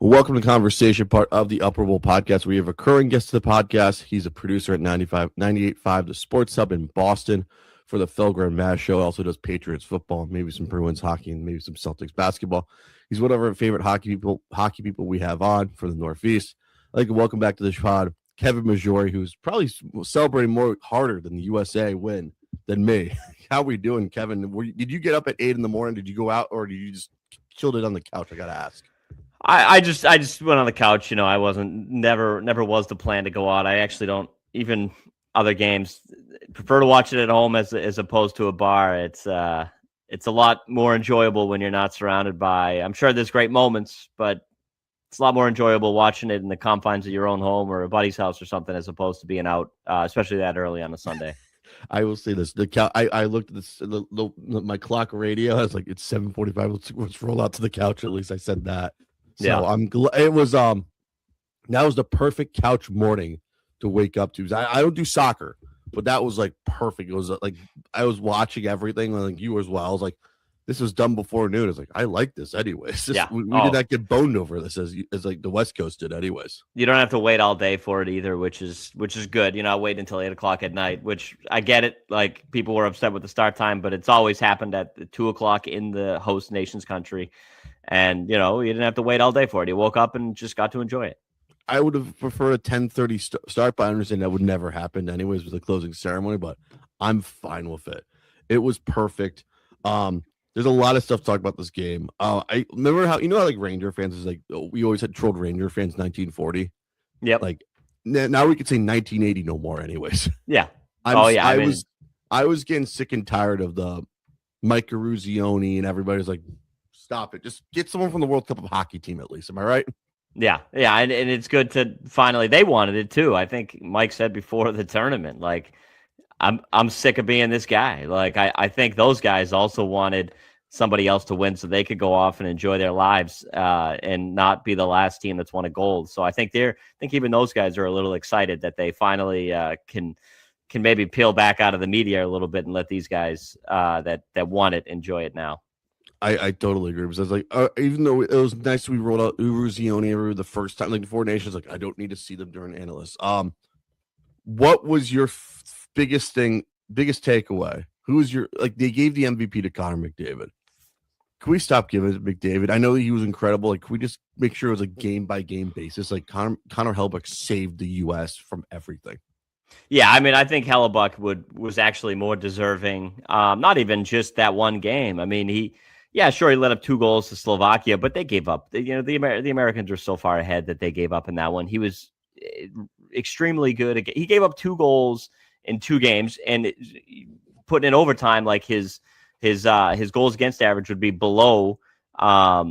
Welcome to the conversation part of the Upper Bowl podcast. We have a recurring guest to the podcast. He's a producer at 98.5 The Sports Hub in Boston for the Felger and Mazz show. Also does Patriots football, maybe some Bruins hockey, and maybe some Celtics basketball. He's one of our favorite hockey people we have on for the Northeast. I'd like to welcome back to the pod Kevin Maggiore, who's probably celebrating more harder than the USA win than me. How are we doing, Kevin? Did you get up at 8 in the morning? Did you go out, or did you just chilled it on the couch? I gotta ask. I just went on the couch. You know, I never was the plan to go out. I actually don't even other games prefer to watch it at home as opposed to a bar. It's a lot more enjoyable when you're not surrounded by. I'm sure there's great moments, but it's a lot more enjoyable watching it in the confines of your own home or a buddy's house or something as opposed to being out, especially that early on a Sunday. I will say this: I looked at this, my clock radio. I was like, it's 7:45. Let's roll out to the couch. At least I said that. So yeah. I'm glad it was that was the perfect couch morning to wake up to. I don't do soccer, but that was like perfect. It was like I was watching everything like you as well. I was like, this was done before noon. I was like, I like this anyways. We did not get boned over this as like the West Coast did anyways. You don't have to wait all day for it either, which is good. You're not waiting until 8 o'clock at night, which I get it. Like people were upset with the start time, but it's always happened at 2 o'clock in the host nation's country. And, you know, you didn't have to wait all day for it. You woke up and just got to enjoy it. I would have preferred a 10:30 start, but I understand that would never happen anyways with the closing ceremony, but I'm fine with it. It was perfect. There's a lot of stuff to talk about this game. I remember how like Ranger fans is like, we always had trolled Ranger fans 1940. Yep. Like now we could say 1980 no more anyways. Yeah. I was getting sick and tired of the Mike Eruzione and everybody's like, stop it. Just get someone from the World Cup of Hockey team at least. Am I right? Yeah. And it's good to finally, they wanted it too. I think Mike said before the tournament, like, I'm sick of being this guy. Like, I think those guys also wanted somebody else to win so they could go off and enjoy their lives and not be the last team that's won a gold. So I think even those guys are a little excited that they finally can maybe peel back out of the media a little bit and let these guys that won it enjoy it now. I totally agree because I was like, even though it was nice we rolled out Eruzione the first time, like the Four Nations, like I don't need to see them during analysts. What was your biggest takeaway? Who was your they gave the MVP to Connor McDavid? Can we stop giving it to McDavid? I know that he was incredible. Like, can we just make sure it was a game by game basis? Like Connor Hellebuyck saved the U.S. from everything. Yeah, I mean, I think Hellebuyck was actually more deserving. Not even just that one game. I mean, he let up 2 goals to Slovakia, but they gave up. You know, the Americans were so far ahead that they gave up in that one. He was extremely good. He gave up 2 goals in 2 games, and putting in overtime, like his goals against average would be below a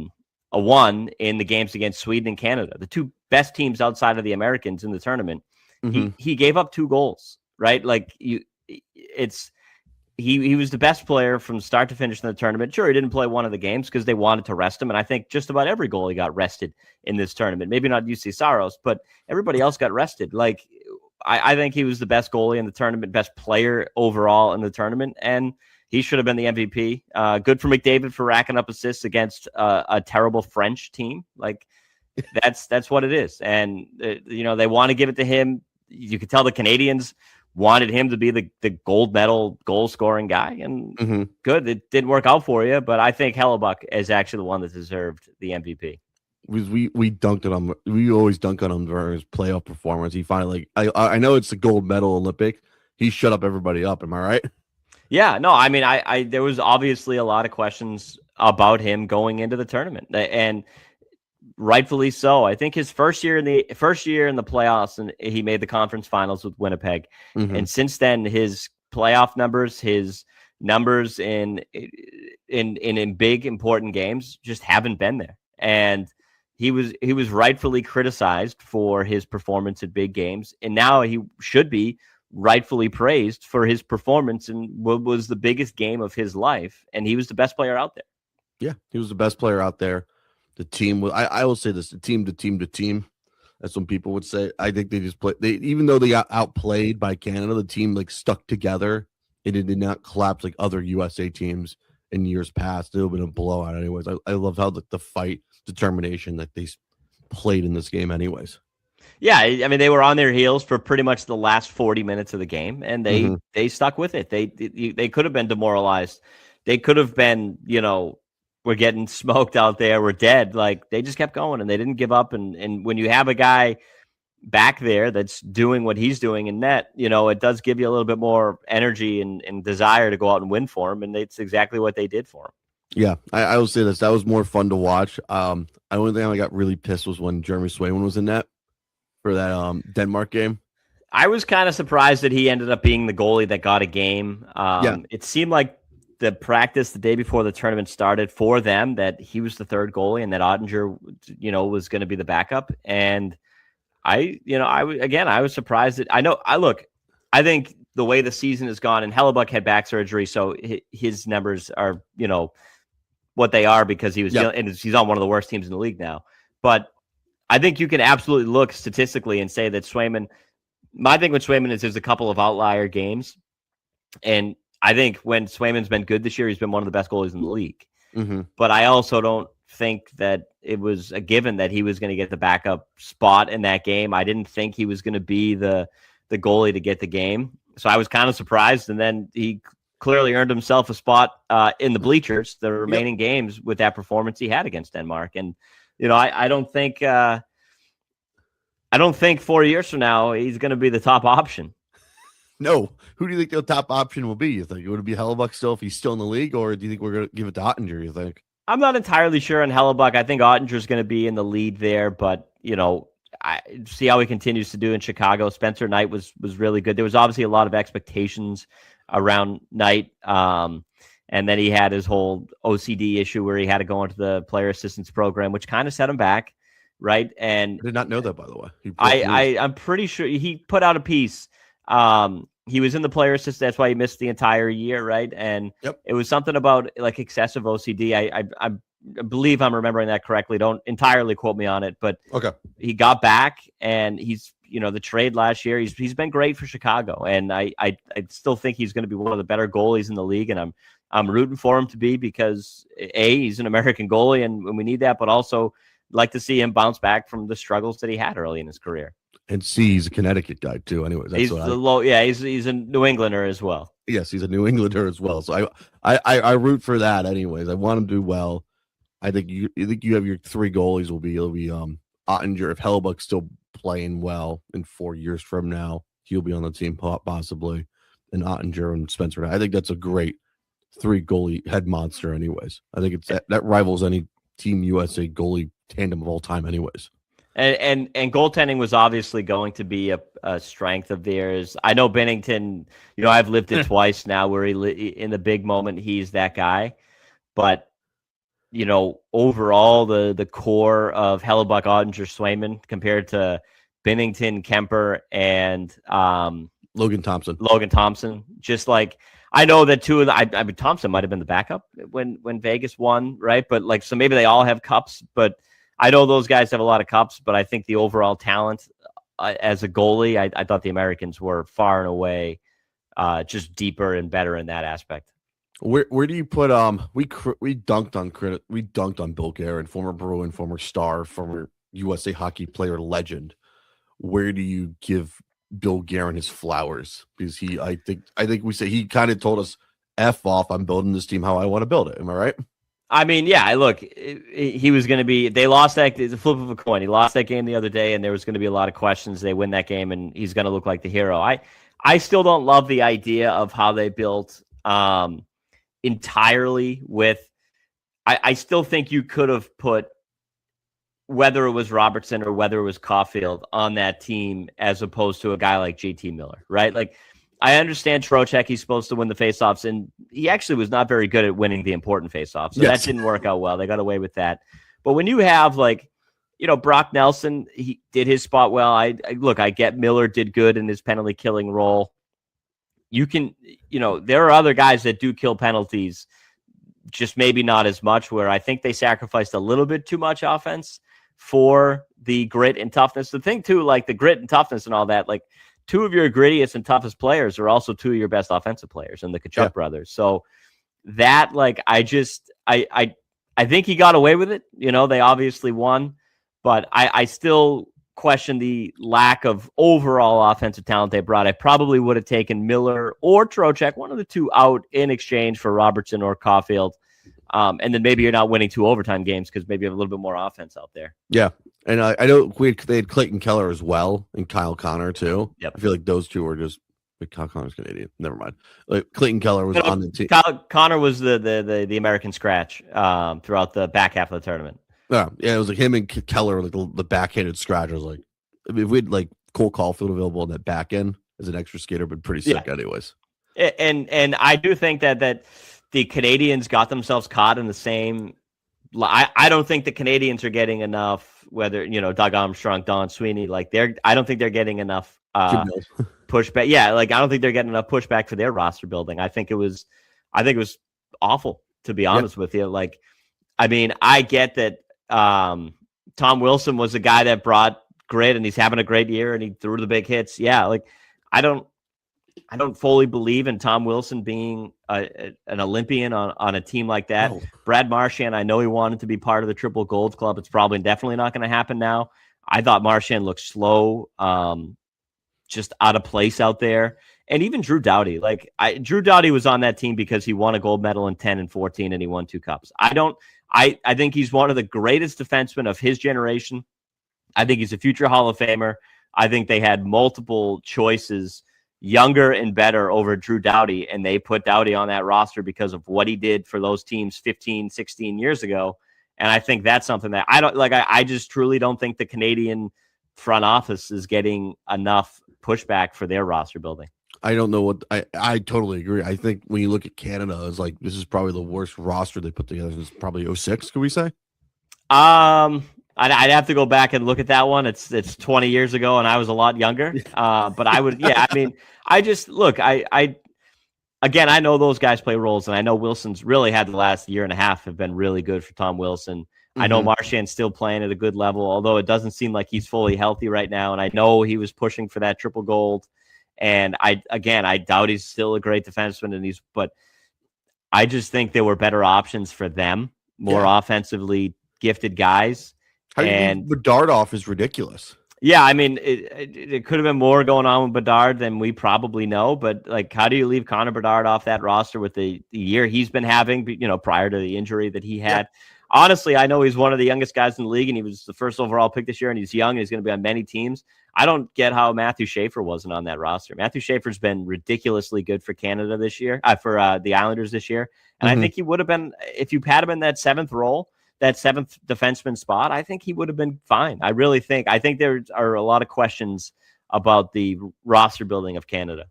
1 in the games against Sweden and Canada, the 2 best teams outside of the Americans in the tournament. Mm-hmm. He gave up 2 goals, right? Like he was the best player from start to finish in the tournament. Sure, he didn't play one of the games because they wanted to rest him, and I think just about every goalie got rested in this tournament. Maybe not UC Saros, but everybody else got rested. Like, I think he was the best goalie in the tournament, best player overall in the tournament, and he should have been the MVP. Good for McDavid for racking up assists against a terrible French team. Like, that's what it is. And, they want to give it to him. You could tell the Canadians wanted him to be the gold medal goal scoring guy, and good. It didn't work out for you, but I think Hellebuyck is actually the one that deserved the MVP. We dunked on him. We always dunk on him during his playoff performance. He finally, I know it's the gold medal Olympic. He shut up everybody up. Am I right? Yeah, no, I mean, I there was obviously a lot of questions about him going into the tournament, and rightfully so. I think his first year in the playoffs, and he made the conference finals with Winnipeg. Mm-hmm. And since then, his playoff numbers, his numbers in big important games just haven't been there. And he was rightfully criticized for his performance at big games, and now he should be rightfully praised for his performance in what was the biggest game of his life, and he was the best player out there. Yeah, he was the best player out there. The team was, I will say this, the team. That's what people would say. I think they just played. Even though they got outplayed by Canada, the team stuck together, and it did not collapse like other USA teams in years past. It would have been a blowout anyways. I love how the fight, determination that they played in this game anyways. Yeah, I mean, they were on their heels for pretty much the last 40 minutes of the game, and they stuck with it. They could have been demoralized. They could have been, we're getting smoked out there, we're dead. Like, they just kept going, and they didn't give up. And when you have a guy back there that's doing what he's doing in net, it does give you a little bit more energy and desire to go out and win for him, and it's exactly what they did for him. Yeah, I will say this. That was more fun to watch. The only thing I got really pissed was when Jeremy Swayman was in net for that Denmark game. I was kind of surprised that he ended up being the goalie that got a game. It seemed like the practice the day before the tournament started for them that he was the third goalie and that Ottinger, was going to be the backup. And I was surprised that I think the way the season has gone, and Hellebuck had back surgery, so his numbers are, what they are because he was, and he's on one of the worst teams in the league now. But I think you can absolutely look statistically and say that Swayman, my thing with Swayman is there's a couple of outlier games. And I think when Swayman's been good this year, he's been one of the best goalies in the league. Mm-hmm. But I also don't think that it was a given that he was going to get the backup spot in that game. I didn't think he was going to be the goalie to get the game. So I was kind of surprised. And then he clearly earned himself a spot in the bleachers, the remaining games with that performance he had against Denmark. And, I don't think 4 years from now he's going to be the top option. No. Who do you think the top option will be? You think it would be Hellebuck still if he's still in the league, or do you think we're going to give it to Ottinger, you think? I'm not entirely sure on Hellebuck. I think Ottinger's going to be in the lead there, but, I see how he continues to do in Chicago. Spencer Knight was really good. There was obviously a lot of expectations around Knight. And then he had his whole OCD issue where he had to go into the player assistance program, which kind of set him back. Right. And I did not know that, by the way. I'm pretty sure he put out a piece. He was in the player assistance. That's why he missed the entire year. Right. And it was something about like excessive OCD. I believe I'm remembering that correctly. Don't entirely quote me on it, but he got back and he's, the trade last year, he's been great for Chicago. And I still think he's going to be one of the better goalies in the league. And I'm rooting for him to be because he's an American goalie and we need that, but also like to see him bounce back from the struggles that he had early in his career. And he's a Connecticut guy too. Anyways, that's he's a New Englander as well. Yes, he's a New Englander as well. So I root for that. Anyways, I want him to do well. I think you have your three goalies will be Ottinger. If Hellebuck's still playing well in 4 years from now, he'll be on the team possibly. And Ottinger and Spencer. I think that's a great three goalie head monster. Anyways, I think it's that rivals any Team USA goalie tandem of all time. Anyways. And goaltending was obviously going to be a strength of theirs. I know Binnington, I've lived it twice now where in the big moment, he's that guy. But, overall, the core of Hellebuck, Ottinger, Swayman compared to Binnington, Kemper, and Logan Thompson, just like I know that two of the Thompson might have been the backup when Vegas won, right? But so maybe they all have cups, but I know those guys have a lot of cups, but I think the overall talent as a goalie, I thought the Americans were far and away just deeper and better in that aspect. Where do you put we dunked on Bill Guerin, former Bruin, former Star, former USA hockey player legend. Where do you give Bill Guerin his flowers? Because I think we say he kind of told us F off, I'm building this team how I want to build it. Am I right? I mean, yeah, look, he was going to be, they lost that, it's a flip of a coin. He lost that game the other day, and there was going to be a lot of questions. They win that game, and he's going to look like the hero. I still don't love the idea of how they built entirely with, I still think you could have put, whether it was Robertson or whether it was Caulfield on that team as opposed to a guy like JT Miller, right? Like, I understand Trocheck, he's supposed to win the faceoffs, and he actually was not very good at winning the important faceoffs. So that didn't work out well. They got away with that. But when you have Brock Nelson, he did his spot well. I get Miller did good in his penalty killing role. You can, there are other guys that do kill penalties, just maybe not as much, where I think they sacrificed a little bit too much offense for the grit and toughness. The thing too, like the grit and toughness and all that, like, two of your grittiest and toughest players are also two of your best offensive players in the Tkachuk brothers. So that, I think he got away with it. They obviously won, but I still question the lack of overall offensive talent they brought. I probably would have taken Miller or Trocheck, one of the two, out in exchange for Robertson or Caulfield. And then maybe you're not winning 2 overtime games because maybe you have a little bit more offense out there. Yeah. And I know they had Clayton Keller as well and Kyle Connor too. Yep. I feel like those two were just Kyle Connor's Canadian. Never mind. Like Clayton Keller was on the team. Kyle Connor was the American scratch throughout the back half of the tournament. Yeah, it was like him and Keller, like the backhanded scratch. I was like, I mean, if we had like Cole Caulfield available on that back end as an extra skater, but pretty sick anyways. And I do think that the Canadians got themselves caught in the same. I don't think the Canadians are getting enough. Whether Doug Armstrong, Don Sweeney, I don't think they're getting enough pushback. Yeah, I don't think they're getting enough pushback for their roster building. I think it was awful, to be honest with you. I mean, I get that Tom Wilson was a guy that brought grit, and he's having a great year, and he threw the big hits. Yeah, I don't fully believe in Tom Wilson being an Olympian on a team like that. Oh. Brad Marchand, I know he wanted to be part of the Triple Gold Club. It's probably definitely not going to happen now. I thought Marchand looked slow, just out of place out there. And even Drew Doughty. Drew Doughty was on that team because he won a gold medal in 10 and 14, and he won 2 cups. I think he's one of the greatest defensemen of his generation. I think he's a future Hall of Famer. I think they had multiple choices, younger and better, over Drew Doughty, and they put Doughty on that roster because of what he did for those teams 15, 16 years ago. And I think that's something that I just truly don't think the Canadian front office is getting enough pushback for their roster building. I don't know what I totally agree. I think when you look at Canada, it's like this is probably the worst roster they put together since probably 06, could we say? I'd have to go back and look at that one. It's 20 years ago, and I was a lot younger. But I would, I mean, I just look. Again, I know those guys play roles, and I know Wilson's really had the last year and a half have been really good for Tom Wilson. Mm-hmm. I know Marchand's still playing at a good level, although it doesn't seem like he's fully healthy right now. And I know he was pushing for that triple gold. And I doubt he's still a great defenseman, but I just think there were better options for them, more offensively gifted guys. And Bedard off is ridiculous. Yeah, I mean, it could have been more going on with Bedard than we probably know. But how do you leave Connor Bedard off that roster with the year he's been having? Prior to the injury that he had. Yeah. Honestly, I know he's one of the youngest guys in the league, and he was the first overall pick this year, and he's young, and he's going to be on many teams. I don't get how Matthew Schaefer wasn't on that roster. Matthew Schaefer's been ridiculously good for Canada this year, for the Islanders this year. And I think he would have been, if you had him in that 7th role, that 7th defenseman spot, I think he would have been fine. I really think. I think there are a lot of questions about the roster building of Canada.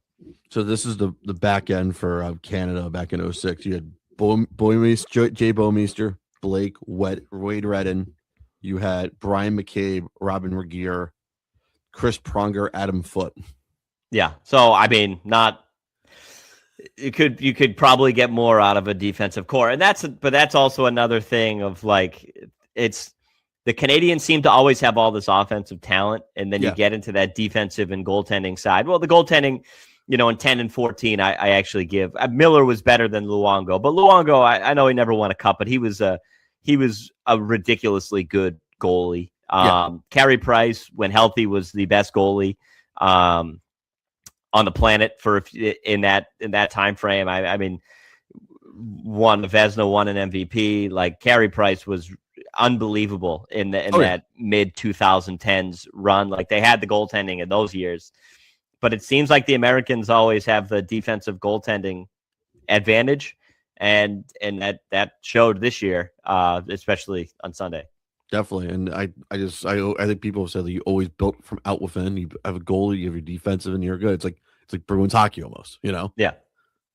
So this is the back end for Canada back in 06. You had Jay Bouwmeester, Blake Wade Redden. You had Brian McCabe, Robin Regier, Chris Pronger, Adam Foote. Yeah. So I mean, you could probably get more out of a defensive core, and that's also another thing of it's the Canadians seem to always have all this offensive talent, and then you get into that defensive and goaltending side. Well, the goaltending, in 10 and 14, I actually give Miller was better than Luongo, but Luongo, I know he never won a cup, but he was a ridiculously good goalie. Carey Price, when healthy, was the best goalie on the planet in that time frame. I mean, won the Vezina, won an MVP. Carey Price was unbelievable in that mid 2010s run. They had the goaltending in those years, but it seems like the Americans always have the defensive goaltending advantage, and that showed this year, especially on Sunday. Definitely, and I think people have said that you always built from out within. You have a goalie, you have your defensive, and you're good. It's like Bruins hockey almost, Yeah.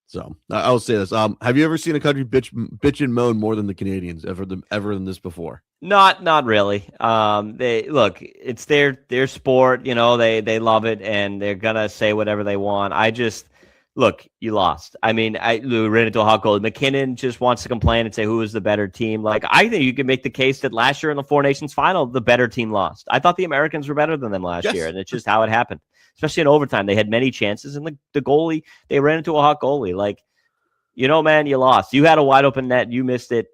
So I'll say this: have you ever seen a country bitch and moan more than the Canadians ever than this before? Not really. They look, it's their sport. They love it, and they're gonna say whatever they want. Look, you lost. I mean, we ran into a hot goal. McKinnon just wants to complain and say who was the better team. I think you can make the case that last year in the Four Nations final, the better team lost. I thought the Americans were better than them last year, and it's just how it happened. Especially in overtime, they had many chances, and the goalie, they ran into a hot goalie. Man, you lost. You had a wide open net, you missed it.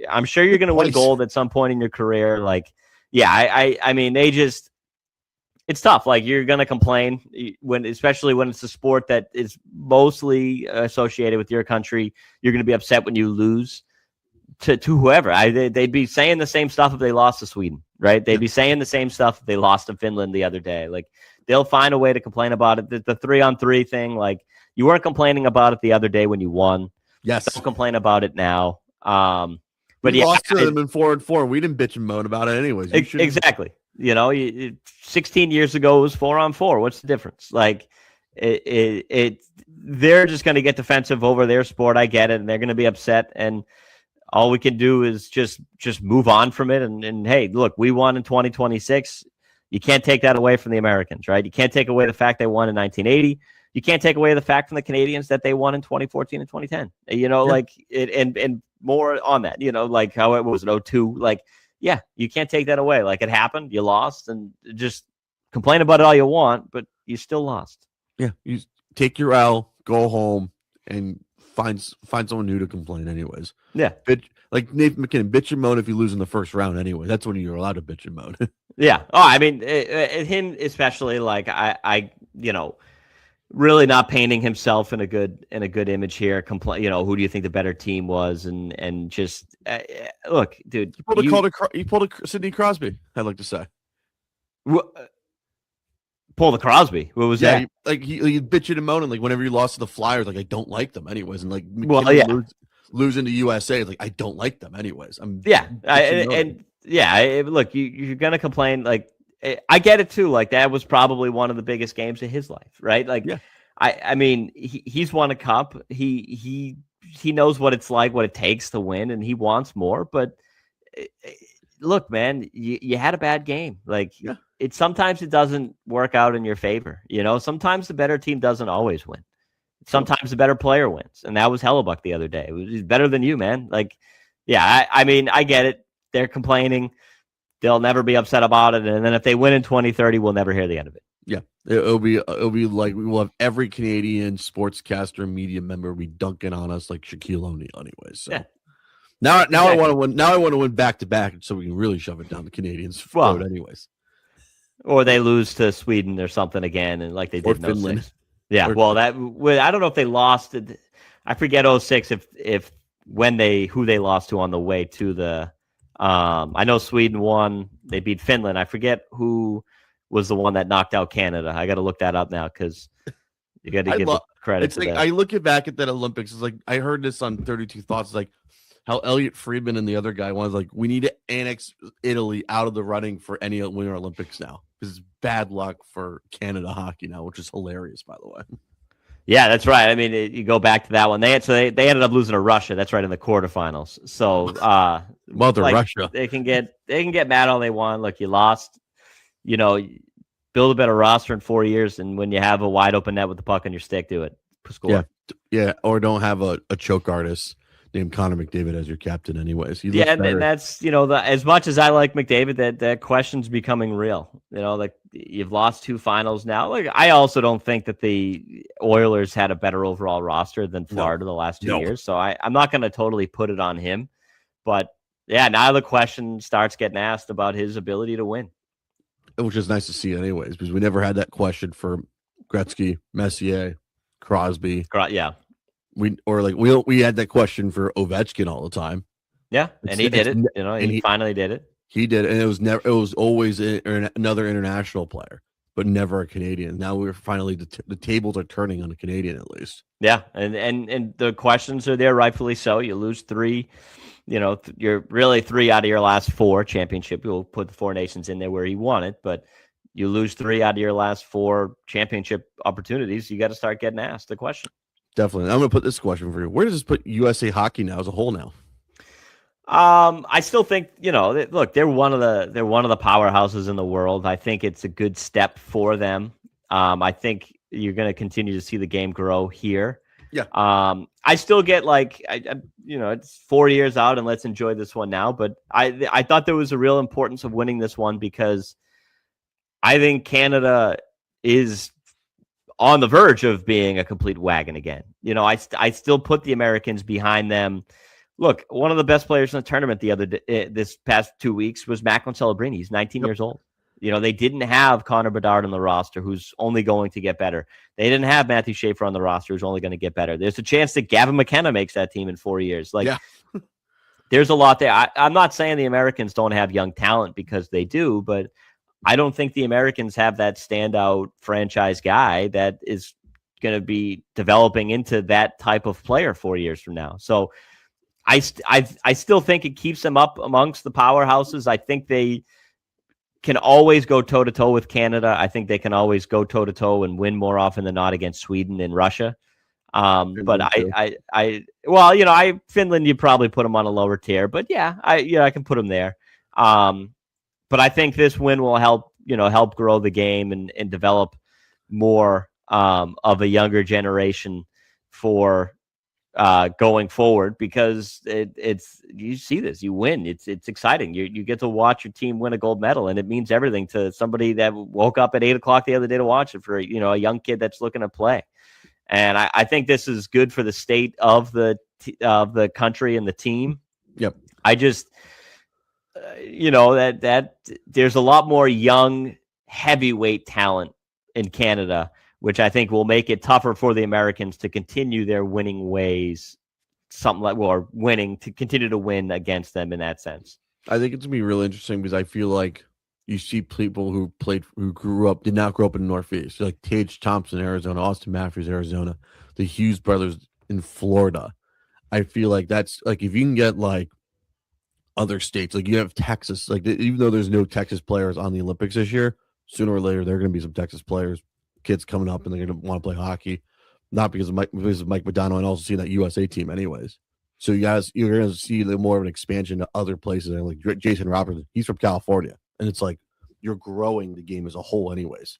I'm sure you're going to win gold at some point in your career. yeah, I mean, it's tough. Like, you're going to complain especially when it's a sport that is mostly associated with your country. You're going to be upset when you lose to whoever. They'd be saying the same stuff if they lost to Sweden, right? They'd be saying the same stuff if they lost to Finland the other day. Like, they'll find a way to complain about it. The 3-on-3 thing, like, you weren't complaining about it the other day when you won. Yes. Don't complain about it now. But we lost to them in 4-4. We didn't bitch and moan about it anyways. Exactly. 16 years ago it was 4-on-4. What's the difference? Like, they're just going to get defensive over their sport. I get it, and they're going to be upset. And all we can do is just move on from it. And hey, look, we won in 2026. You can't take that away from the Americans, right? You can't take away the fact they won in 1980. You can't take away the fact from the Canadians that they won in 2014 and 2010. Like it, and more on that. Like how it was in 2002. Like, yeah, you can't take that away. Like, it happened, you lost, and just complain about it all you want, but you still lost. Yeah, you take your L, go home, and find someone new to complain anyways. Yeah. Like Nathan McKinnon, bitch and moan if you lose in the first round anyway. That's when you're allowed to bitch and moan. Yeah. Oh, I mean, him especially, like, I really not painting himself in a good image here. Who do you think the better team was? And just look, dude. He pulled a Sidney Crosby, I'd like to say. Pull the Crosby. What was that? He bitching and moaning, like, whenever you lost to the Flyers, like, I don't like them anyways. And like, losing to USA, like, I don't like them anyways. Look, you're gonna complain. Like, I get it too. Like, that was probably one of the biggest games of his life, right? Like, yeah. I mean, he's won a cup. He knows what it's like, what it takes to win, and he wants more. But look, man, you had a bad game. Like, sometimes it doesn't work out in your favor. Sometimes the better team doesn't always win. Sometimes the better player wins, and that was Hellebuck the other day. He's better than you, man. Like, yeah, I mean, I get it. They're complaining. They'll never be upset about it. And then if they win in 2030, we'll never hear the end of it. Yeah. It'll be like, we will have every Canadian sportscaster and media member be dunking on us like Shaquille O'Neal anyways. So. Yeah. Now exactly. I want to win. Now I want to win back to back so we can really shove it down the Canadians' throat anyways. Or they lose to Sweden or something again, and like they did in Finland. 06. Yeah. I don't know if they lost. I forget 06 if who they lost to on the way to the. I know Sweden won. They beat Finland. I forget who was the one that knocked out Canada. I got to look that up now because you got to give credit. It's like, I look back at that Olympics. It's like, I heard this on 32 Thoughts. It's like how Elliot Friedman and the other guy was like, we need to annex Italy out of the running for any Winter Olympics now because it's bad luck for Canada hockey now, which is hilarious, by the way. Yeah, that's right. I mean, you go back to that one. They ended up losing to Russia. That's right, in the quarterfinals. So, Mother Russia. They can get mad all they want. Look, you lost. Build a better roster in 4 years, and when you have a wide open net with the puck on your stick, do it. Score. Yeah. Or don't have a choke artist named Connor McDavid as your captain, anyways. And that's as much as I like McDavid, that question's becoming real. Like, you've lost 2 finals now. Like, I also don't think that the Oilers had a better overall roster than Florida the last 2 years. So I'm not going to totally put it on him, but yeah, now the question starts getting asked about his ability to win, which is nice to see, anyways, because we never had that question for Gretzky, Messier, Crosby. Yeah. We had that question for Ovechkin all the time. Yeah, and he did it. He finally did it. He did, and it was always another international player, but never a Canadian. Now we're finally the tables are turning on a Canadian at least. Yeah, and the questions are there, rightfully so. You lose 3, you're really 3 out of your last 4 championship. You'll put the 4 nations in there where you want it, but you lose 3 out of your last 4 championship opportunities. You got to start getting asked the question. Definitely. I'm going to put this question for you. Where does this put USA Hockey now as a whole now? I still think, look, they're one of the powerhouses in the world. I think it's a good step for them. I think you're going to continue to see the game grow here. Yeah. I still get like, it's 4 years out and let's enjoy this one now. But I thought there was a real importance of winning this one because I think Canada is on the verge of being a complete wagon again. I still put the Americans behind them. Look, one of the best players in the tournament this past 2 weeks was Macklin Celebrini. He's 19 years old. They didn't have Connor Bedard on the roster, who's only going to get better. They didn't have Matthew Schaefer on the roster, who's only going to get better. There's a chance that Gavin McKenna makes that team in 4 years. There's a lot there. I'm not saying the Americans don't have young talent, because they do, but I don't think the Americans have that standout franchise guy that is going to be developing into that type of player 4 years from now. So I still think it keeps them up amongst the powerhouses. I think they can always go toe-to-toe with Canada. I think they can always go toe-to-toe and win more often than not against Sweden and Russia. But Finland, you probably put them on a lower tier, but I can put them there. But I think this win will help grow the game and develop more of a younger generation for going forward, because it's you see this, you win, it's exciting. You get to watch your team win a gold medal, and it means everything to somebody that woke up at 8:00 the other day to watch it, for a young kid that's looking to play. And I think this is good for the state of the country and the team. Yep. I just that there's a lot more young heavyweight talent in Canada, which I think will make it tougher for the Americans to continue their winning ways, to continue to win against them in that sense. I think it's going to be really interesting, because I feel like you see people who did not grow up in the Northeast, like Tage Thompson, Arizona, Austin Matthews, Arizona, the Hughes brothers in Florida. I feel like that's like, if you can get like other states, like you have Texas, like even though there's no Texas players on the Olympics this year, sooner or later there are going to be some Texas players, kids coming up, and they're going to want to play hockey, not because of Mike Modano, and also see that USA team anyways. So you're going to see more of an expansion to other places. And like Jason Robertson, he's from California, and it's like you're growing the game as a whole anyways.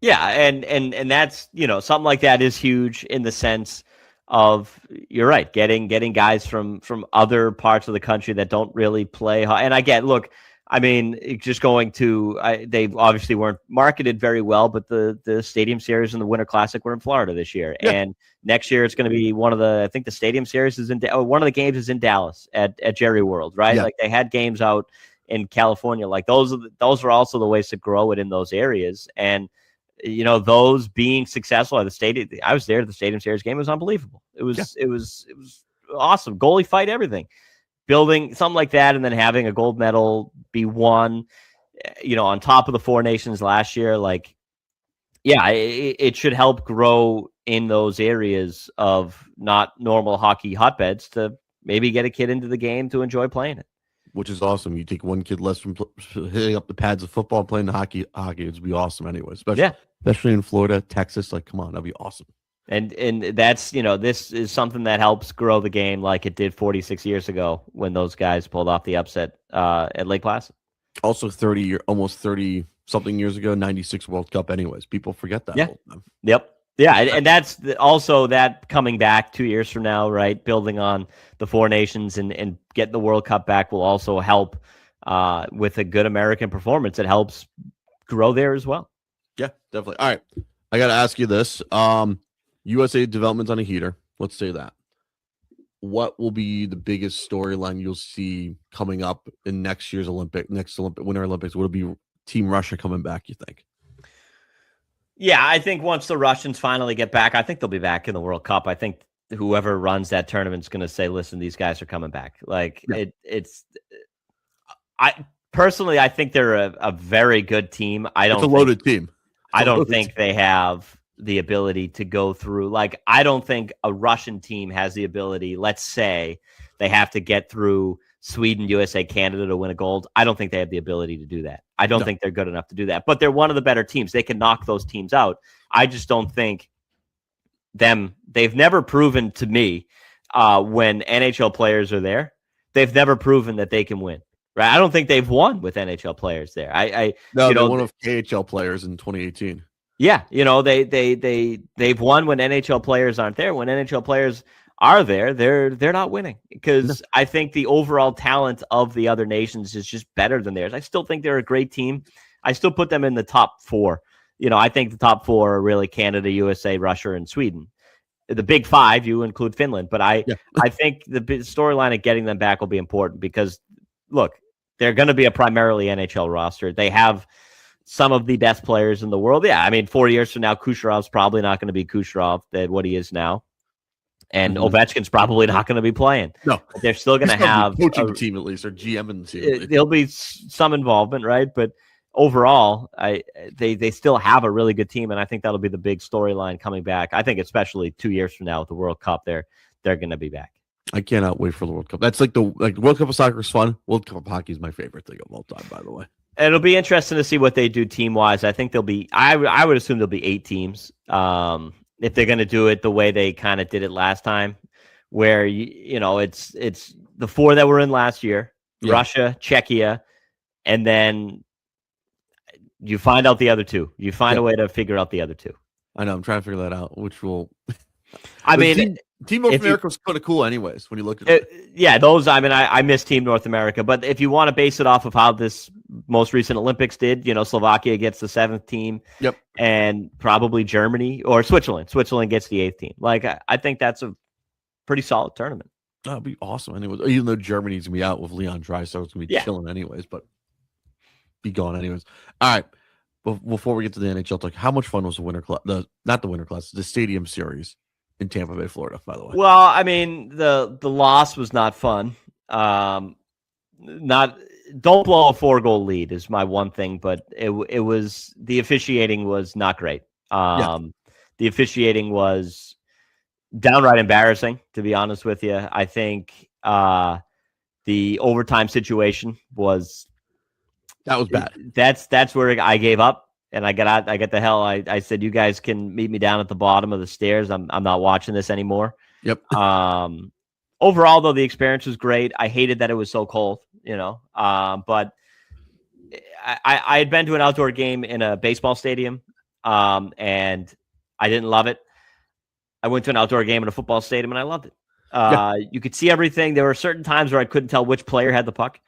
Yeah, and that's, something like that is huge in the sense of, you're right, getting guys from other parts of the country that don't really play. And I get, look, I mean, just going to, they obviously weren't marketed very well, but the Stadium Series and the Winter Classic were in Florida this year. Yeah. And next year it's going to be I think the Stadium Series is one of the games is in Dallas at Jerry World, right? Yeah. Like they had games out in California. Like those are also the ways to grow it in those areas. And, those being successful at the stadium, I was there at the Stadium Series game. It was unbelievable. It was awesome. Goalie fight, everything. Building something like that, and then having a gold medal be won, on top of the Four Nations last year, like, it should help grow in those areas of not normal hockey hotbeds to maybe get a kid into the game to enjoy playing it. Which is awesome. You take one kid less from hitting up the pads of football and playing the hockey. It'd be awesome anyway. Especially in Florida, Texas. Like, come on, that'd be awesome. And that's, this is something that helps grow the game like it did 46 years ago when those guys pulled off the upset at Lake Placid. Also almost 30 something years ago, 96 World Cup anyways. People forget that. Yeah. Yep. Yeah. And that's also that coming back 2 years from now, right? Building on the Four Nations and getting the World Cup back will also help with a good American performance. It helps grow there as well. Yeah, definitely. All right. I got to ask you this. USA development's on a heater. Let's say that. What will be the biggest storyline you'll see coming up in next year's Winter Olympics? Will it be Team Russia coming back, you think? Yeah, I think once the Russians finally get back, I think they'll be back in the World Cup. I think whoever runs that tournament is going to say, listen, these guys are coming back. Like, yeah. I personally think they're a very good team. It's a loaded team. I don't think they have the ability to go through. Like, I don't think a Russian team has the ability. Let's say they have to get through Sweden, USA, Canada to win a gold. I don't think they have the ability to do that. I don't think they're good enough to do that. But they're one of the better teams. They can knock those teams out. I just don't think they've never proven to me when NHL players are there, they've never proven that they can win. Right? I don't think they've won with NHL players there. They won with KHL players in 2018. Yeah, they've won when NHL players aren't there. When NHL players are there, they're not winning, because I think the overall talent of the other nations is just better than theirs. I still think they're a great team. I still put them in the top four. I think the top four are really Canada, USA, Russia, and Sweden. the big five, you include Finland, but I Yeah. I think the storyline of getting them back will be important because, look, they're going to be a primarily NHL roster. They have some of the best players in the world. Yeah, I mean, 4 years from now, Kucherov's probably not going to be Kucherov, what he is now. And Ovechkin's probably not going to be playing. No. But they're still going to have coaching the team at least, or GM in the team. There'll be some involvement, right? But overall, they still have a really good team, and I think that'll be the big storyline coming back. I think especially 2 years from now with the World Cup, they're going to be back. I cannot wait for the World Cup. That's like the World Cup of soccer is fun. World Cup of hockey is my favorite thing of all time, by the way. It'll be interesting to see what they do team wise. I think there'll be. I would assume there'll be 8 teams. If they're going to do it the way they kind of did it last time, where it's the 4 that were in last year, Russia, Czechia, and then you find out the other 2. You find a way to figure out the other 2. I know. I'm trying to figure that out. Which will. I mean, Team North America was kind of cool, anyways. When you look at it, yeah, those. I mean, I miss Team North America, but if you want to base it off of how this most recent Olympics did, Slovakia gets the 7th team, yep, and probably Germany or Switzerland. Switzerland gets the 8th team. Like, I think that's a pretty solid tournament. That'd be awesome. Anyways, even though Germany's gonna be out with Leon Draisaitl, it's gonna be chilling anyways, but be gone anyways. All right. Before we get to the NHL talk, how much fun was the winter class? Not the winter class, the Stadium Series in Tampa Bay, Florida, by the way. Well, I mean, the loss was not fun. Don't blow a 4-goal lead is my one thing, but it was the officiating was not great. The officiating was downright embarrassing, to be honest with you. I think the overtime situation was bad. That's where I gave up. And I got the hell. I said, you guys can meet me down at the bottom of the stairs. I'm not watching this anymore. Yep. Overall, though, the experience was great. I hated that it was so cold, but I had been to an outdoor game in a baseball stadium, and I didn't love it. I went to an outdoor game in a football stadium, and I loved it. You could see everything. There were certain times where I couldn't tell which player had the puck,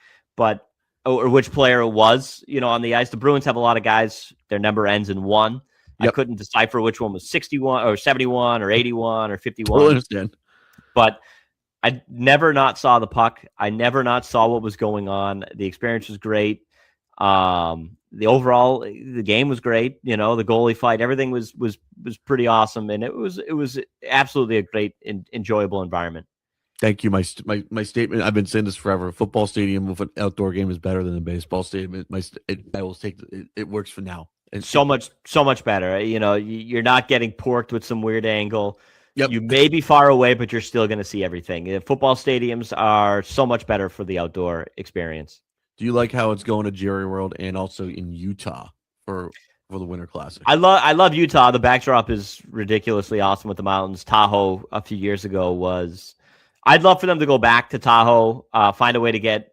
or which player it was, on the ice. The Bruins have a lot of guys. Their number ends in 1. Yep. I couldn't decipher which one was 61 or 71 or 81 or 51. I understand. But I never not saw the puck. I never not saw what was going on. The experience was great. The game was great. The goalie fight, everything was pretty awesome. And it was absolutely a great, enjoyable environment. Thank you. My statement. I've been saying this forever. A football stadium with an outdoor game is better than a baseball stadium. I will take it works for now. It's so much better. You're not getting porked with some weird angle. Yep. You may be far away, but you're still going to see everything. Football stadiums are so much better for the outdoor experience. Do you like how it's going to Jerry World and also in Utah for the Winter Classic? I love Utah. The backdrop is ridiculously awesome with the mountains. Tahoe a few years ago was. I'd love for them to go back to Tahoe, find a way to get,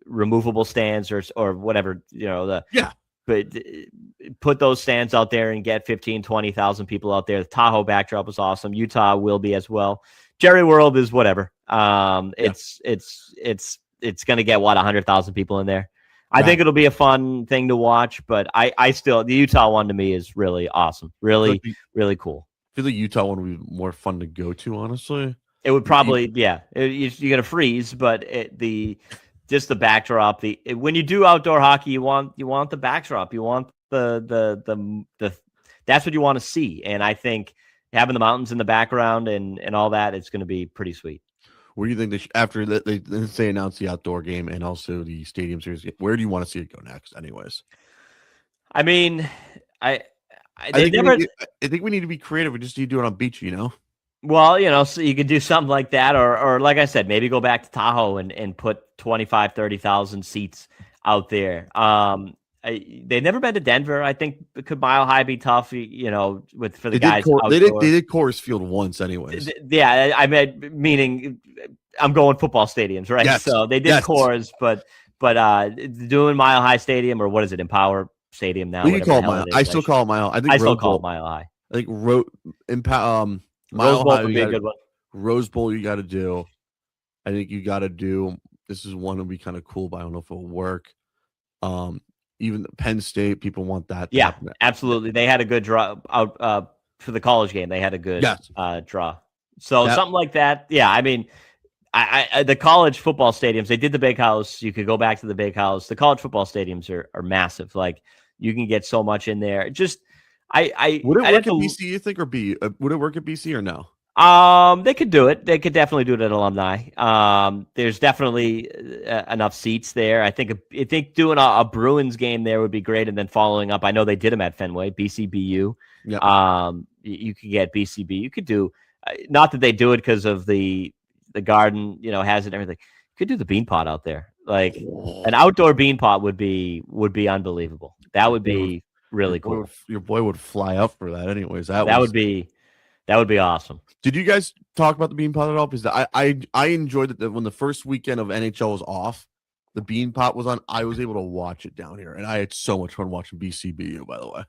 removable stands or whatever, but put those stands out there and get 15, 20,000 people out there. The Tahoe backdrop was awesome. Utah will be as well. Jerry World is whatever. It's going to get 100,000 people in there. I think it'll be a fun thing to watch, but I still, the Utah one to me is really awesome. Really, really cool. I feel the Utah one would be more fun to go to, honestly. It would probably, you're going to freeze, but just the backdrop. When you do outdoor hockey, you want the backdrop. You want the that's what you want to see. And I think having the mountains in the background and all that, it's going to be pretty sweet. Where do you think after they announce the outdoor game and also the Stadium Series, where do you want to see it go next? Anyways, I mean, I think we need to be creative. We just need to do it on beach, Well, so you could do something like that, or like I said, maybe go back to Tahoe and put 25, 30,000 seats out there. They've never been to Denver. I think could Mile High be tough, for the guys. They did Coors Field once, anyways. Yeah, I mean, I'm going football stadiums, right? Yes. So they did Coors, but doing Mile High Stadium, or what is it, Empower Stadium now? We call it Mile. I still call it Mile. I still call it Mile High. I think Rose Bowl would be a good one. Rose Bowl, you got to do. I think you got to do. This is one that would be kind of cool, but I don't know if it'll work. Even Penn State, people want that. Yeah, absolutely. They had a good for the college game, they had a good draw. So That, something like that. Yeah, I mean, I the college football stadiums, they did the big house. You could go back to the big house. The college football stadiums are massive. Like you can get so much in there. Just would it work at BC, you think, or would it work at BC or no? They could do it. They could definitely do it at Alumni. There's definitely enough seats there. I think doing a Bruins game there would be great, and then following up. I know they did them at Fenway, BCBU. Yeah. You could get BCB. You could do, not that they do it because of the garden, has it and everything. You could do the bean pot out there. Like an outdoor bean pot would be unbelievable. That would be really cool. Your boy would fly up for that, anyways. That would be awesome. Did you guys talk about the bean pot at all? Because I enjoyed it when the first weekend of NHL was off, the bean pot was on. I was able to watch it down here, and I had so much fun watching BCBU. By the way,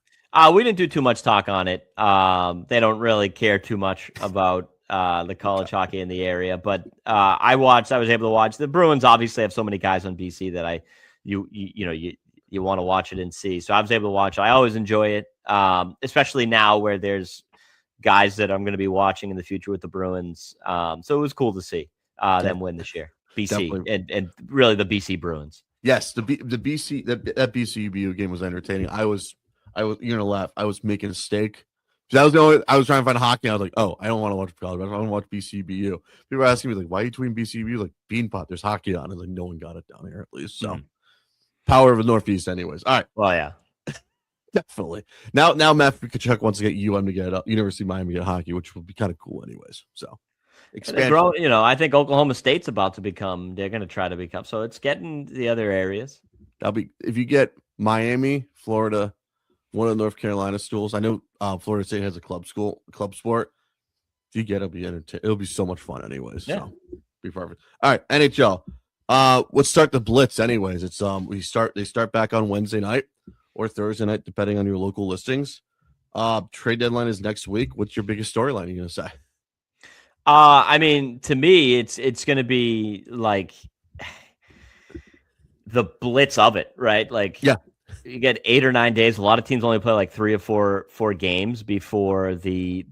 we didn't do too much talk on it. They don't really care too much about the college hockey in the area, but I was able to watch. The Bruins obviously have so many guys on BC that you want to watch it and see. So I was able to watch it. I always enjoy it, especially now where there's guys that I'm going to be watching in the future with the Bruins. So it was cool to see them win this year. BC and really the BC Bruins. Yes, the BC that BCU game was entertaining. I was you're gonna laugh. I was making a steak. That was I was trying to find hockey. I was like, oh, I don't want to watch college. I want to watch BCBU. People were asking me like, why are you tweeting BCBU? Like bean pot. There's hockey on. I was like, no one got it down here at least. So power of the Northeast, anyways. All right. Well, yeah. Definitely. Now Matt Kachuk wants to get UM to get up, University of Miami to get hockey, which will be kind of cool, anyways. So, I think Oklahoma State's about to become. They're going to try to become. So it's getting the other areas. That'll be if you get Miami, Florida, one of the North Carolina schools. I know Florida State has a club sport. If you get, it'll be so much fun, anyways. Yeah. So, be perfect. All right, NHL. Let's start the Blitz, anyways. It's they start back on Wednesday night or Thursday night, depending on your local listings. Trade deadline is next week. What's your biggest storyline you're going to say? I mean, to me, it's going to be like the blitz of it, right? Like, yeah, you get 8 or 9 days. A lot of teams only play like 3 or 4 games before the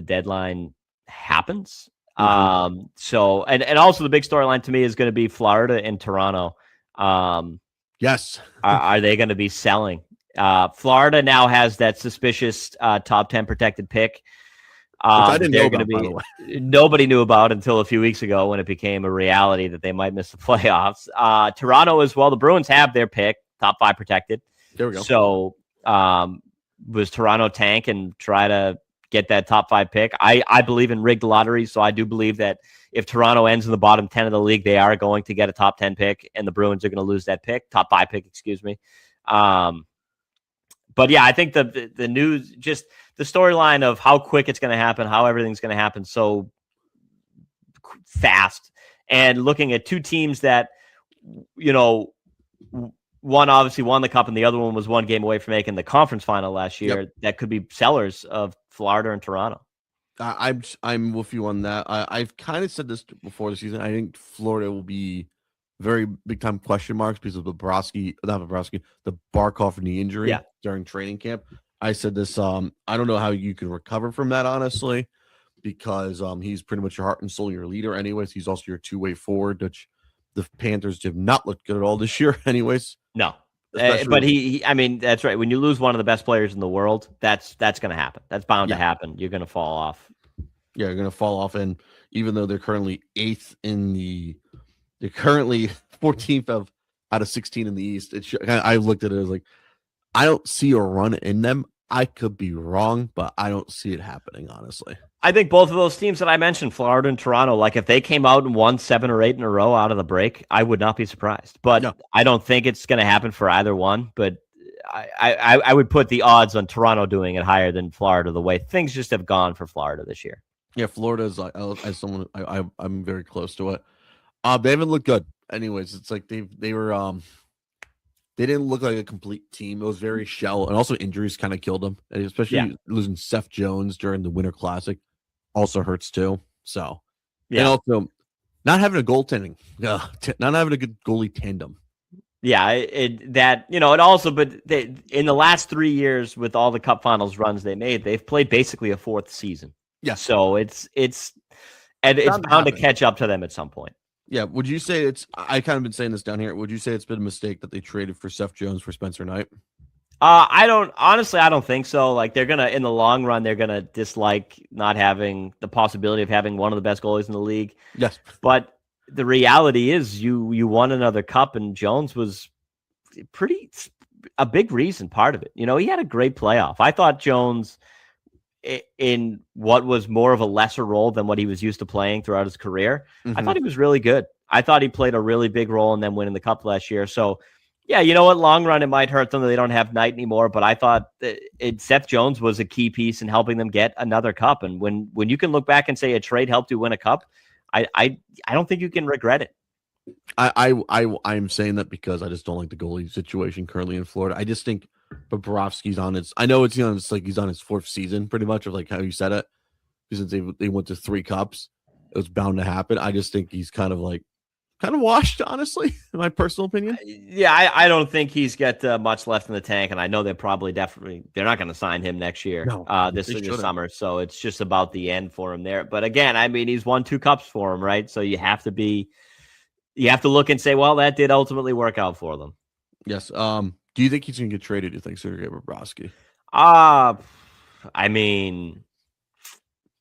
deadline happens. Mm-hmm. So, and also the big storyline to me is going to be Florida and Toronto. Yes. Are they going to be selling? Florida now has that suspicious top 10 protected pick. Which I didn't know about, by the way. Nobody knew about until a few weeks ago when it became a reality that they might miss the playoffs. Toronto as well. The Bruins have their pick, top 5 protected. There we go. So was Toronto tank and try to get that top 5 pick? I believe in rigged lotteries, so I do believe that if Toronto ends in the bottom 10 of the league, they are going to get a top 10 pick, and the Bruins are going to lose that pick, top 5 pick, excuse me. But yeah, I think the news, just the storyline of how quick it's going to happen, how everything's going to happen so fast, and looking at 2 teams that, one obviously won the cup and the other one was 1 game away from making the conference final last year. Yep. That could be sellers of Florida and Toronto. I'm with you on that. I've kind of said this before the season. I think Florida will be very big time question marks because of the Barkov knee injury during training camp. I said this. I don't know how you can recover from that, honestly, because he's pretty much your heart and soul, your leader. Anyways, he's also your 2-way forward, which the Panthers have not looked good at all this year. Anyways, no. But I mean, that's right. When you lose one of the best players in the world, that's going to happen. That's bound to happen. You're going to fall off. Yeah, you're going to fall off. And even though they're currently 8th they're currently 14th out of 16 in the East. I looked at it as like, I don't see a run in them. I could be wrong, but I don't see it happening, honestly. I think both of those teams that I mentioned, Florida and Toronto, like if they came out and won 7 or 8 in a row out of the break, I would not be surprised. But no. I don't think it's going to happen for either one. But I would put the odds on Toronto doing it higher than Florida, the way things just have gone for Florida this year. Yeah, Florida is like, as someone, I'm very close to it. They haven't looked good. Anyways, it's like they didn't look like a complete team. It was very shell, and also injuries kind of killed them. And especially losing Seth Jones during the Winter Classic also hurts too. So, and also not having a goaltending, not having a good goalie tandem Yeah, it also, but in the last 3 years with all the Cup Finals runs they made, they've played basically a fourth season. Yeah. So it's bound to catch up to them at some point. Yeah. Would you say I kind of been saying this down here. Would you say it's been a mistake that they traded for Seth Jones for Spencer Knight? I don't think so. Like in the long run, they're gonna dislike not having the possibility of having one of the best goalies in the league. Yes. But the reality is you won another cup, and Jones was a big reason, part of it. He had a great playoff. I thought Jones, in what was more of a lesser role than what he was used to playing throughout his career, I thought he was really good. I thought he played a really big role in them winning the cup last year. So yeah, you know what? Long run, it might hurt them that they don't have Knight anymore. But I thought Seth Jones was a key piece in helping them get another cup. And when you can look back and say a trade helped you win a cup, I don't think you can regret it. I'm saying that because I just don't like the goalie situation currently in Florida. I just think Bobrovsky's on his. I know it's like he's on his fourth season, pretty much, of like how you said it. Since they went to 3 cups, it was bound to happen. I just think he's kind of washed, honestly, in my personal opinion. Yeah, I don't think he's got much left in the tank, and I know they're not going to sign him next year, this summer. So it's just about the end for him there. But again, I mean, he's won 2 cups for him, right? So you have to look and say, well, that did ultimately work out for them. Yes. Do you think he's going to get traded? Do you think Sergei Bobrovsky? I mean,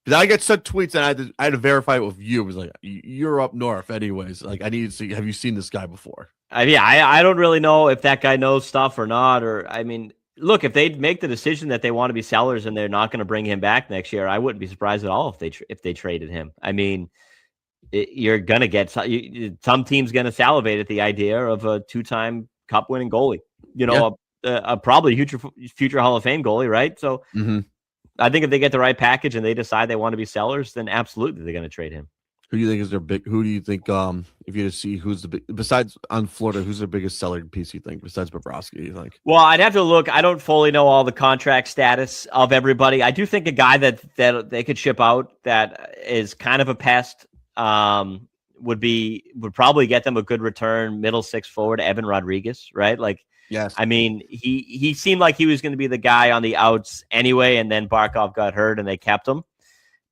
I get sent tweets and I had to verify it with you. It was like, you're up north anyways. Like, I need to see, have you seen this guy before? I don't really know if that guy knows stuff or not. Or, I mean, look, if they make the decision that they want to be sellers and they're not going to bring him back next year, I wouldn't be surprised at all if they traded him. I mean, you're going to get some team's going to salivate at the idea of a 2-time cup winning goalie, a probably future Hall of Fame goalie. Right. So I think if they get the right package and they decide they want to be sellers, then absolutely they're going to trade him. Who do you think is their big? Who do you think? If you had to see who's the big, besides on Florida, who's their biggest seller piece? You think besides Bobrovsky? You think? Well, I'd have to look. I don't fully know all the contract status of everybody. I do think a guy that they could ship out that is kind of a pest would probably get them a good return. Middle 6 forward Evan Rodriguez, right? Like. Yes. I mean, he seemed like he was going to be the guy on the outs anyway, and then Barkov got hurt and they kept him.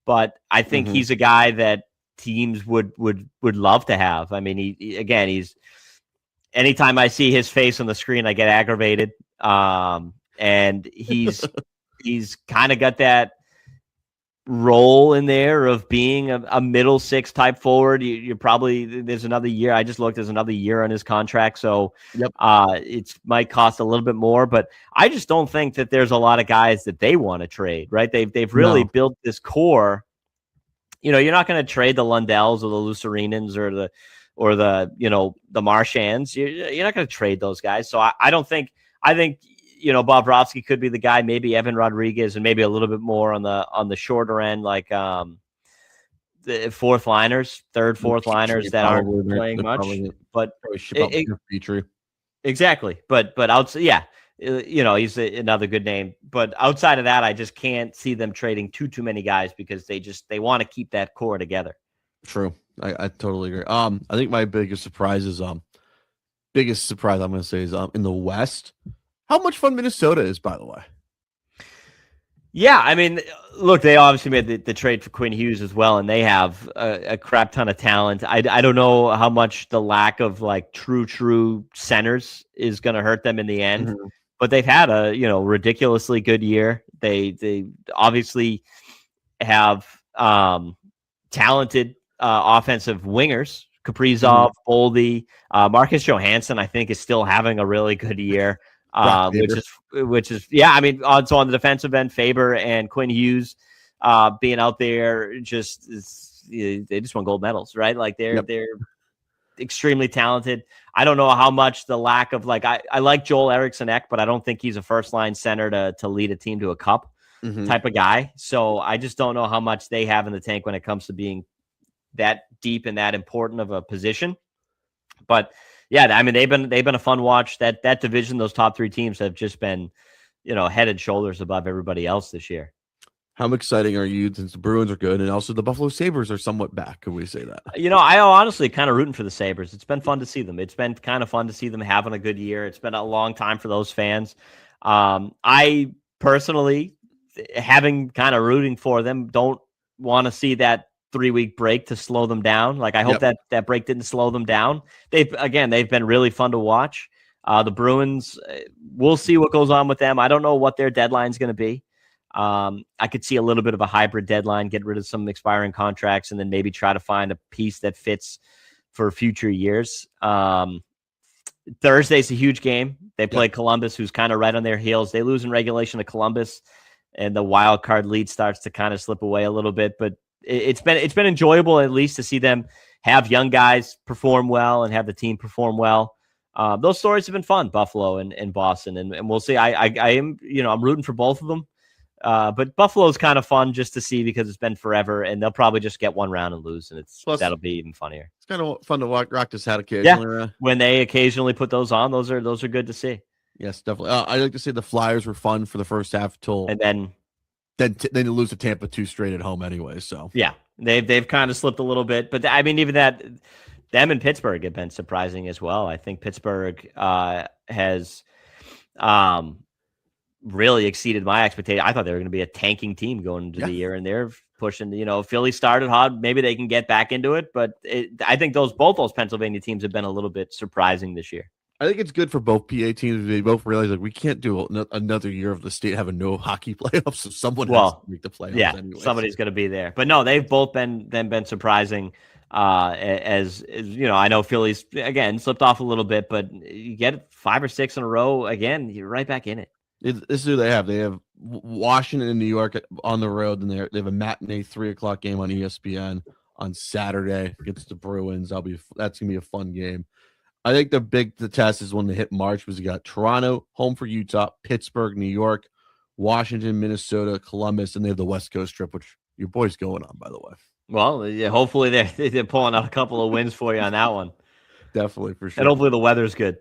But I think he's a guy that teams would love to have. I mean, he's anytime I see his face on the screen, I get aggravated. And he's kind of got that role in there of being a middle 6 type forward. You're probably, there's another year. I just looked, there's another year on his contract. So it might cost a little bit more, but I just don't think that there's a lot of guys that they want to trade, right? They've really built this core. You're not going to trade the Lundells or the Lucarinens or the Marchands. You're not going to trade those guys. So I think Bobrovsky could be the guy, maybe Evan Rodriguez, and maybe a little bit more on the shorter end, like the third, fourth liners that aren't playing much. But exactly. But outside, he's another good name. But outside of that, I just can't see them trading too many guys because they want to keep that core together. True, I totally agree. I think my biggest surprise I'm going to say is in the West. How much fun Minnesota is, by the way. Yeah, I mean, look, they obviously made the trade for Quinn Hughes as well, and they have a crap ton of talent. I don't know how much the lack of like true centers is going to hurt them in the end, but they've had a ridiculously good year. They obviously have talented offensive wingers. Kaprizov, Boldy, Marcus Johansson, I think, is still having a really good year. Which is I mean, so on the defensive end, Faber and Quinn Hughes being out there they just won gold medals, right? Like they're extremely talented. I don't know how much the lack of I like Joel Eriksson-Ek, but I don't think he's a first line center to lead a team to a cup type of guy. So I just don't know how much they have in the tank when it comes to being that deep and that important of a position. But yeah, I mean, they've been a fun watch. That division, those top 3 teams have just been, head and shoulders above everybody else this year. How exciting are you since the Bruins are good and also the Buffalo Sabres are somewhat back? Could we say that? I honestly kind of rooting for the Sabres. It's been fun to see them. It's been kind of fun to see them having a good year. It's been a long time for those fans. I personally, having kind of rooting for them, don't want to see that 3-week break to slow them down. Like I hope that break didn't slow them down. They've been really fun to watch. The Bruins, we'll see what goes on with them. I don't know what their deadline's going to be. I could see a little bit of a hybrid deadline, get rid of some expiring contracts, and then maybe try to find a piece that fits for future years. Thursday's a huge game. They play Columbus, who's kind of right on their heels. They lose in regulation to Columbus, and the wild card lead starts to kind of slip away a little bit. But it's been enjoyable at least to see them have young guys perform well and have the team perform well. Those stories have been fun, Buffalo and Boston, and we'll see. I am, I'm rooting for both of them. But Buffalo's kind of fun just to see because it's been forever, and they'll probably just get one round and lose, and that'll be even funnier. It's kind of fun to rock this hat occasionally. Yeah, when they occasionally put those on, those are good to see. Yes, definitely. I like to say the Flyers were fun for the first half and then they lose to Tampa 2 straight at home anyway. So yeah, they've kind of slipped a little bit, but I mean even that them and Pittsburgh have been surprising as well. I think Pittsburgh has really exceeded my expectation. I thought they were going to be a tanking team going into the year, and they're pushing. Philly started hot. Maybe they can get back into it, but I think both those Pennsylvania teams have been a little bit surprising this year. I think it's good for both PA teams. They both realize we can't do another year of the state having no hockey playoffs, so someone has to make the playoffs. Yeah, anyway. Somebody's going to be there. But no, they've both been surprising. As I know Philly's again slipped off a little bit, but you get 5 or 6 in a row again, you're right back in it. This is who they have. They have Washington and New York on the road, and they have a matinee 3:00 game on ESPN on Saturday against the Bruins. That's gonna be a fun game. I think the test is when they hit March because you got Toronto home for Utah, Pittsburgh, New York, Washington, Minnesota, Columbus, and they have the West Coast trip, which your boy's going on, by the way. Well, yeah, hopefully they're pulling out a couple of wins for you on that one. Definitely, for sure. And hopefully the weather's good.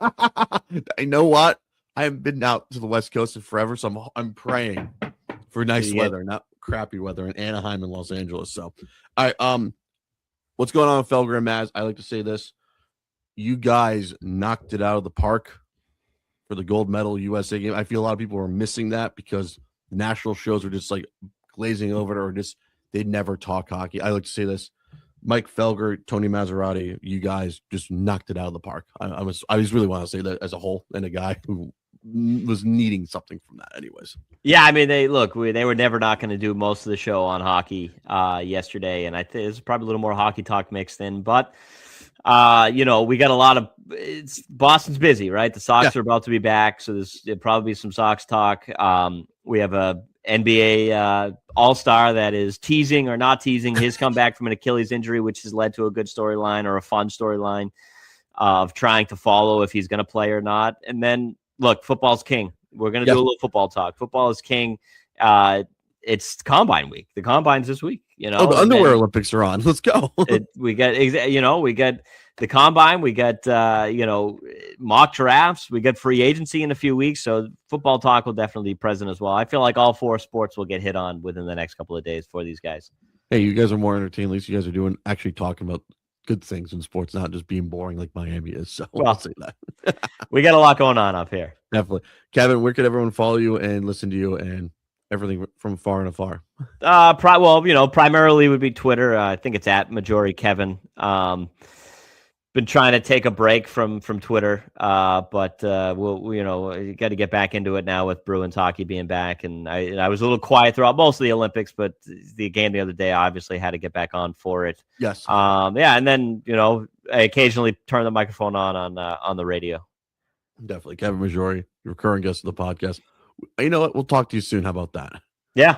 I know what? I haven't been out to the West Coast in forever, so I'm praying for nice weather, not crappy weather in Anaheim and Los Angeles. So, all right, what's going on with Felger and Mazz? I like to say this. You guys knocked it out of the park for the gold medal USA game. I feel a lot of people are missing that because the national shows are just like glazing over it or just they never talk hockey. I like to say this. Mike Felger, Tony Maserati, you guys just knocked it out of the park. I just really want to say that as a whole and a guy who was needing something from that anyways. Yeah, I mean, they were never not going to do most of the show on hockey yesterday, and I think there's probably a little more hockey talk mixed in, but we got a lot of Boston's busy, right? The Sox are about to be back, so there'll probably be some Sox talk. We have a NBA all-star that is teasing or not teasing his comeback from an Achilles injury, which has led to a good storyline or a fun storyline of trying to follow if he's going to play or not. And then, look, football's king. We're going to do a little football talk. Football is king. It's Combine week. The Combine's this week. The underwear Olympics are on. Let's go. We got the Combine. We got mock drafts. We got free agency in a few weeks. So football talk will definitely be present as well. I feel like all 4 sports will get hit on within the next couple of days for these guys. Hey, you guys are more entertaining. At least you guys are actually talking about good things in sports, not just being boring like Miami is. So I'll say that. We got a lot going on up here. Definitely. Kevin, where could everyone follow you and listen to you and everything from far and afar? Primarily would be Twitter. I think it's at Maggiore Kevin. Been trying to take a break from Twitter, but you got to get back into it now with Bruins hockey being back. And I was a little quiet throughout most of the Olympics, but the game the other day, I obviously had to get back on for it. Yes. And then I occasionally turn the microphone on the radio. Definitely, Kevin Maggiore, recurring guest of the podcast. You know what? We'll talk to you soon. How about that?